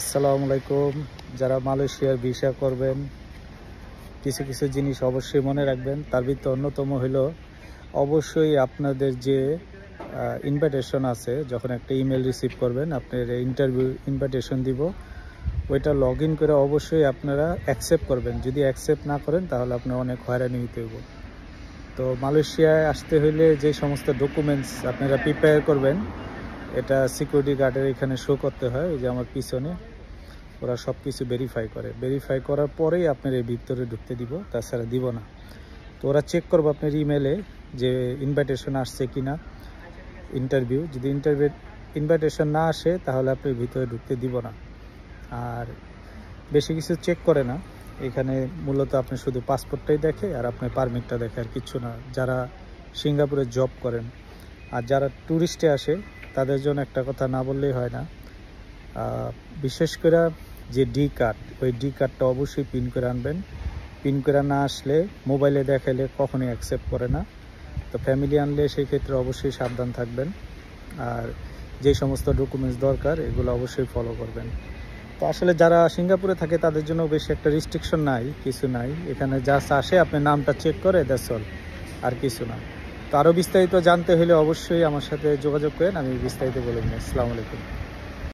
আসসালামু আলাইকুম। যারা মালয়েশিয়ার ভিসা করবেন কিছু কিছু জিনিস অবশ্যই মনে রাখবেন। তার ভিতরে অন্যতম হলো অবশ্যই আপনাদের যে ইনভাইটেশন আছে, যখন একটা ইমেল রিসিভ করবেন, আপনার ইন্টারভিউ ইনভাইটেশন দিব, ওইটা লগ ইন করে অবশ্যই আপনারা অ্যাকসেপ্ট করবেন। যদি অ্যাকসেপ্ট না করেন তাহলে আপনার অনেক হয়রানি হতে হইব। তো মালয়েশিয়ায় আসতে হইলে যে সমস্ত ডকুমেন্টস আপনারা প্রিপেয়ার করবেন, এটা সিকিউরিটি গার্ডের এখানে শো করতে হয়। এই যে আমার পিছনে ওরা সব কিছু ভেরিফাই করার পরেই আপনার এই ভিতরে ঢুকতে দিব, তাছাড়া দিব না। তো ওরা চেক করবো আপনার ইমেলে যে ইনভাইটেশন আসছে কি না ইন্টারভিউ। যদি ইনভাইটেশন না আসে তাহলে আপনি ভিতরে ঢুকতে দিব না। আর বেশি কিছু চেক করে না এখানে, মূলত আপনি শুধু পাসপোর্টটাই দেখে আর আপনার পারমিটটা দেখে, আর কিচ্ছু না। যারা সিঙ্গাপুরে জব করেন আর যারা ট্যুরিস্টে আসে তাদের জন্য একটা কথা না বললেই হয় না। বিশেষ করে যে ডি কার্ড, ওই ডি কার্ডটা অবশ্যই পিন করে আনবেন। পিন করে না আসলে মোবাইলে দেখাইলে কখনোই অ্যাকসেপ্ট করে না। তো ফ্যামিলি আনলে সেই ক্ষেত্রে অবশ্যই সাবধান থাকবেন। আর যে সমস্ত ডকুমেন্টস দরকার এগুলো অবশ্যই ফলো করবেন। তো আসলে যারা সিঙ্গাপুরে থাকে তাদের জন্য বেশি একটা রিস্ট্রিকশন নাই, কিছু নাই। এখানে জাস্ট আসে আপনার নামটা চেক করে, দ্যাটস অল, আর কিছু না। তো আরও বিস্তারিত জানতে হলে অবশ্যই আমার সাথে যোগাযোগ করেন, আমি বিস্তারিত বলে দিই। আসসালামু আলাইকুম।